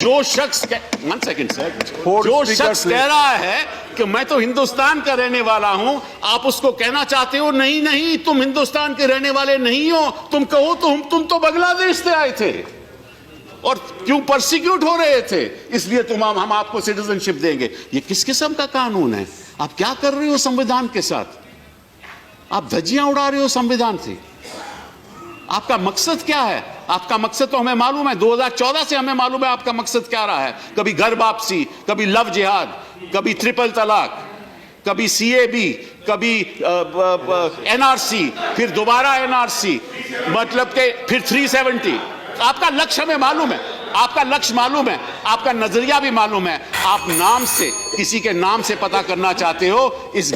जो शख्स one second sir, जो शख्स कह रहा है कि मैं तो हिंदुस्तान का रहने वाला हूं, आप उसको कहना चाहते हो नहीं नहीं तुम हिंदुस्तान के रहने वाले नहीं हो, तुम कहो तो तुम तो बांग्लादेश से आए थे और क्यों परसिक्यूट हो रहे थे, इसलिए हम आपको सिटीजनशिप देंगे। ये किस किस्म का कानून है? आप क्या कर रहे हो संविधान के साथ? आप धज्जियां उड़ा रहे हो संविधान से। आपका मकसद क्या है? आपका मकसद तो हमें मालूम है, 2014 से हमें मालूम है आपका मकसद क्या रहा है। कभी घर वापसी, कभी लव जिहाद, कभी ट्रिपल तलाक, कभी सीएबी, कभी एनआरसी, फिर दोबारा एनआरसी, मतलब के फिर 370। आपका लक्ष्य हमें मालूम है, आपका लक्ष्य मालूम है, आपका नजरिया भी मालूम है। आप नाम से, किसी के नाम से पता करना चाहते हो इस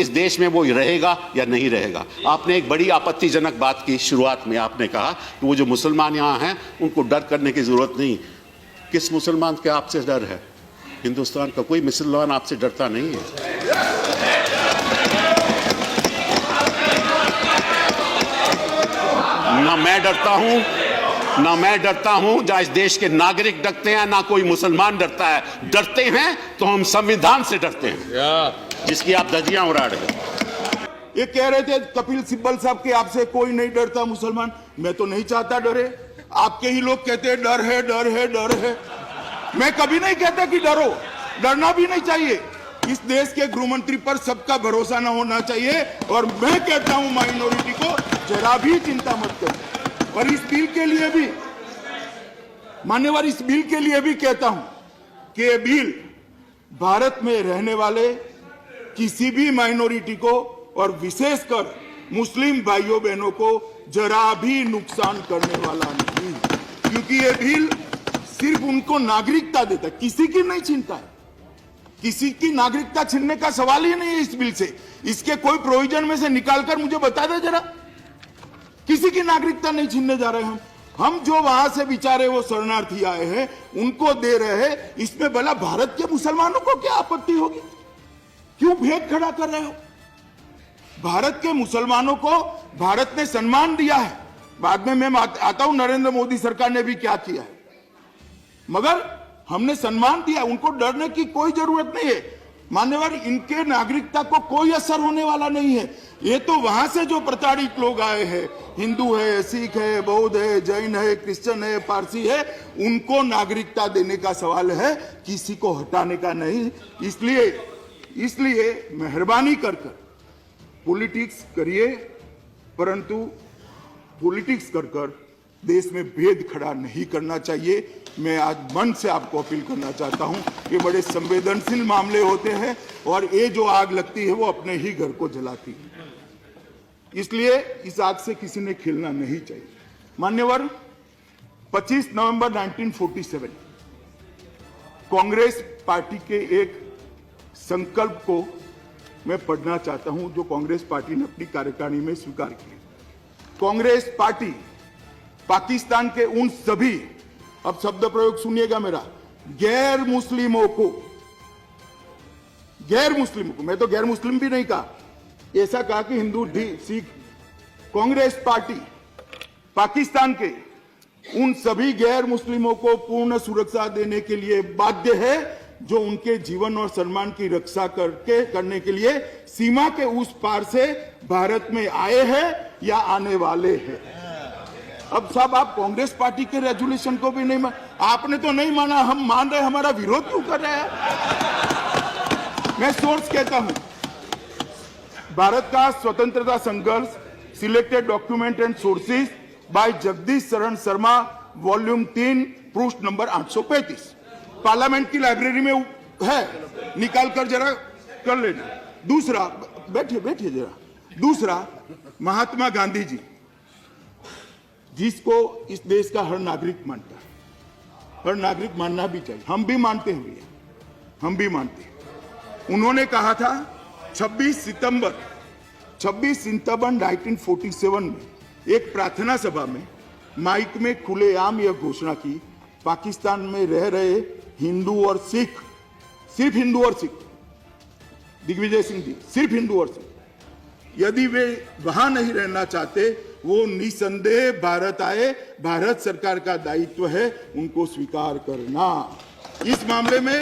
देश में वो रहेगा या नहीं रहेगा। आपने एक बड़ी आपत्तिजनक बात की शुरुआत में, आपने कहा कि वो जो मुसलमान यहाँ हैं उनको डर करने की जरूरत नहीं। किस मुसलमान के आपसे डर है? हिंदुस्तान का कोई मुसलमान आपसे डरता नहीं है। ना मैं डरता हूं, ना मैं डरता हूं, जहां इस देश के नागरिक डरते हैं, ना कोई मुसलमान डरता है। डरते हैं तो हम संविधान से डरते हैं, जिसकी आप धज्जियां उड़ा रहे हैं। ये कह रहे थे कपिल सिब्बल साहब कि आपसे कोई नहीं डरता मुसलमान। मैं तो नहीं चाहता डरे। आपके ही लोग कहते हैं डर है, डर है, डर है। मैं कभी नहीं कहता कि डरो, डरना भी नहीं चाहिए। इस देश के गृह मंत्री पर सबका भरोसा न होना चाहिए, और मैं कहता हूं माइनॉरिटी को जरा भी चिंता मत करो। और इस बिल के लिए भी, मान्यवर, इस बिल के लिए भी कहता हूं कि ये बिल भारत में रहने वाले किसी भी माइनॉरिटी को और विशेषकर मुस्लिम भाइयों बहनों को जरा भी नुकसान करने वाला नहीं, क्योंकि ये बिल सिर्फ उनको नागरिकता देता है, किसी की नहीं छीनता है। किसी की नागरिकता छीनने का सवाल ही नहीं है इस बिल से। इसके कोई प्रोविजन में से निकालकर मुझे बता दे जरा। किसी की नागरिकता नहीं छीनने जा रहे हैं हम जो वहां से बेचारे वो शरणार्थी आए हैं उनको दे रहे हैं। इसमें भला भारत के मुसलमानों को क्या आपत्ति होगी? क्यों भेद खड़ा कर रहे हो? भारत के मुसलमानों को भारत ने सम्मान दिया है। बाद में मैं आता हूं नरेंद्र मोदी सरकार ने भी क्या किया है, मगर हमने सम्मान दिया, उनको डरने की कोई जरूरत नहीं है। मान्यवर, इनके नागरिकता को कोई असर होने वाला नहीं है। ये तो वहां से जो प्रताड़ित लोग आए हैं, हिंदू है, सिख है, बौद्ध है, जैन है, क्रिश्चियन है, पारसी है, उनको नागरिकता देने का सवाल है, किसी को हटाने का नहीं। इसलिए मेहरबानी कर पॉलिटिक्स करिए, परंतु पॉलिटिक्स कर देश में भेद खड़ा नहीं करना चाहिए। मैं आज मन से आपको अपील करना चाहता हूं कि बड़े संवेदनशील मामले होते हैं और ये जो आग लगती है वो अपने ही घर को जलाती है, इसलिए इस आग से किसी ने खेलना नहीं चाहिए। मान्यवर, 25 नवंबर 1947 कांग्रेस पार्टी के एक संकल्प को मैं पढ़ना चाहता हूं जो कांग्रेस पार्टी ने अपनी कार्यकारिणी में स्वीकार किया। कांग्रेस पार्टी पाकिस्तान के उन सभी, अब शब्द प्रयोग सुनिएगा मेरा, गैर मुस्लिमों को, मैं तो गैर मुस्लिम भी नहीं कहा, ऐसा कहा कि हिंदू, सिख, कांग्रेस पार्टी पाकिस्तान के उन सभी गैर मुस्लिमों को पूर्ण सुरक्षा देने के लिए बाध्य है जो उनके जीवन और सम्मान की रक्षा करने के लिए सीमा के उस पार से भारत में आए हैं या आने वाले हैं। अब साहब, आप कांग्रेस पार्टी के रेजोल्यूशन को भी नहीं आपने तो नहीं माना, हम मान रहे, हमारा विरोध क्यों कर रहे हैं? मैं सोर्स कहता हूं, भारत का स्वतंत्रता संघर्ष, selected document and sources by Jagdish Sharan Sharma, volume 3, पृष्ठ नंबर 835, पार्लियामेंट की लाइब्रेरी में है, निकाल कर जरा कर लेना। दूसरा, बैठिए जरा। दूसरा, महात्मा गांधी जी, जिसको इस देश का हर नागरिक मानता है, हर नागरिक मानना भी चाहिए, हम भी मानते हैं, हम भी मानते हैं। उन्होंने कहा था 26 सितंबर 1947 में एक प्रार्थना सभा में माइक में खुलेआम यह घोषणा की, पाकिस्तान में रह रहे हिंदू और सिख, सिर्फ हिंदू और सिख, दिग्विजय सिंह जी, सिर्फ हिंदू और सिख, यदि वे वहां नहीं रहना चाहते वो निसंदेह भारत आए, भारत सरकार का दायित्व है उनको स्वीकार करना। इस मामले में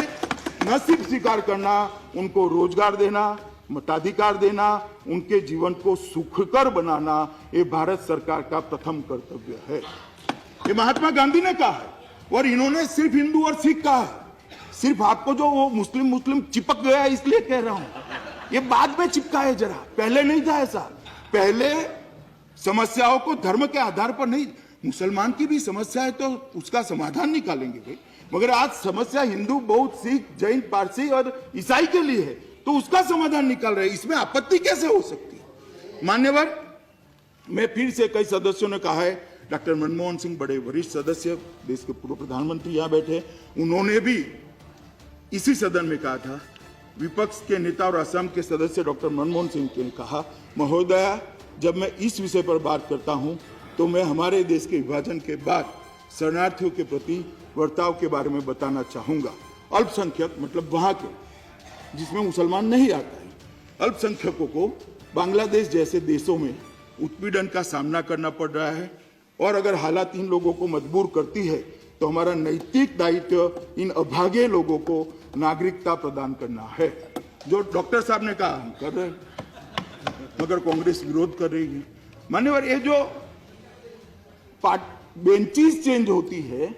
न सिर्फ स्वीकार करना, उनको रोजगार देना, मताधिकार देना, उनके जीवन को सुखकर बनाना, ये भारत सरकार का प्रथम कर्तव्य है। ये महात्मा गांधी ने कहा है और इन्होंने सिर्फ हिंदू और सिख कहा है। सिर्फ आपको जो वो मुस्लिम चिपक गया इसलिए कह रहा हूं, ये बाद में चिपका है, जरा पहले नहीं था ऐसा। पहले समस्याओं को धर्म के आधार पर नहीं, मुसलमान की भी समस्या है तो उसका समाधान निकालेंगे भाई, मगर आज समस्या हिंदू, बौद्ध, सिख, जैन, पारसी और ईसाई के लिए है तो उसका समाधान निकाल रहे हैं, इसमें आपत्ति कैसे हो सकती है? मान्यवर, मैं फिर से कई सदस्यों ने कहा है, डॉक्टर मनमोहन सिंह बड़े वरिष्ठ सदस्य, देश के पूर्व प्रधानमंत्री यहां बैठे, उन्होंने भी इसी सदन में कहा था, विपक्ष के नेता और असम के सदस्य डॉक्टर मनमोहन सिंह ने कहा, महोदया जब मैं इस विषय पर बात करता हूं तो मैं हमारे देश के विभाजन के बाद शरणार्थियों के प्रति बर्ताव के बारे में बताना चाहूंगा। अल्पसंख्यक मतलब वहां के जिसमें मुसलमान नहीं आता है, अल्पसंख्यकों को बांग्लादेश जैसे देशों में उत्पीड़न का सामना करना पड़ रहा है और अगर हालात इन लोगों को मजबूर करती है तो हमारा नैतिक दायित्व इन अभागे लोगों को नागरिकता प्रदान करना है। जो डॉक्टर साहब ने कहा हम कर रहे हैं, मगर कांग्रेस विरोध कर रही है। मान्यवर, ये जो बेंचेस चेंज होती है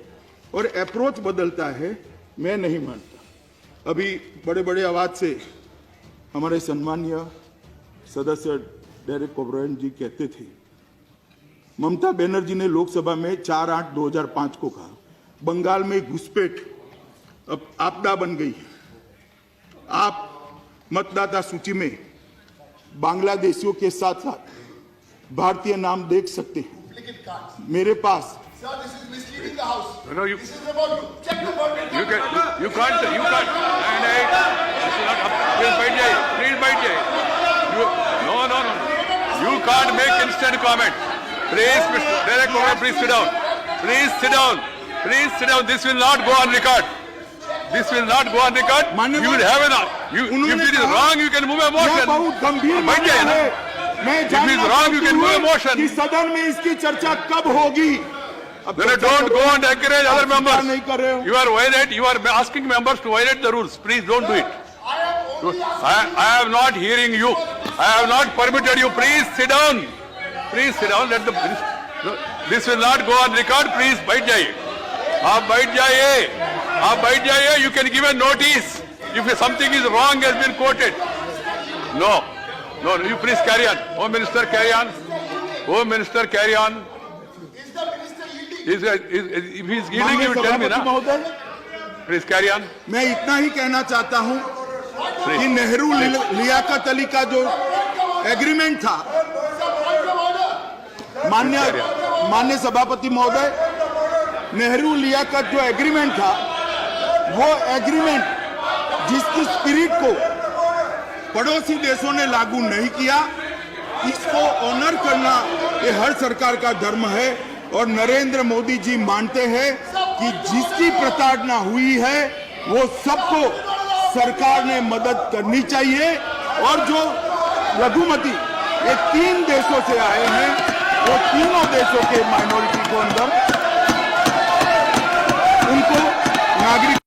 और अप्रोच बदलता है, मैं नहीं मानता। अभी बड़े बड़े आवाज से हमारे सम्मानीय सदस्य डेरेक ओब्रायन जी कहते थे, ममता बनर्जी ने लोकसभा में 4/8/2005 को कहा, बंगाल में घुसपैठ अब आपदा बन गई है, आप मतदाता सूची में बांग्लादेशियों के साथ साथ भारतीय नाम देख सकते हैं। मेरे पास Sir, this is misleading the house. No, you. This is about you. Check the government. You can't. You can't. And this is not up. Please bite jai. Please bite jai. No. You can't make instant comment. Please, Mr. Derek Obrey, please sit down. Please sit down. Please sit down. This will not go on record. This will not go on record. You will have enough. If it is wrong, you can move a motion. बहुत गंभीर Bite jai, मामला na? है। मैं If it is wrong, you can move a motion. कि सदन में इसकी चर्चा कब होगी? अब Then don't go and encourage other members. नहीं कर रहे हो। You are violate. You are asking members to violate the rules. Please don't do it. I am not hearing you. I have not permitted you. Please sit down. Please sit down. Let the. This will not go on record. Please bite jaiye. आप बैठ जाइए. आप बैठ जाइए. You can give a notice if something is wrong has been quoted. No. You please carry on. Home Minister, carry on. Home Minister, carry on. If he is yielding, you tell me, na? Please carry on. मैं इतना ही कहना चाहता हूं कि नेहरू लियाकत अली का जो agreement था, मान्य सभापति महोदय, नेहरू लियाकत जो एग्रीमेंट था, वो एग्रीमेंट जिसकी स्पिरिट को पड़ोसी देशों ने लागू नहीं किया, इसको ऑनर करना ये हर सरकार का धर्म है और नरेंद्र मोदी जी मानते हैं कि जिसकी प्रताड़ना हुई है वो सबको सरकार ने मदद करनी चाहिए और जो लघुमती ये 3 देशों से आए हैं वो तीनों देशों के माइनॉरिटी को अंदर उनको नागरिक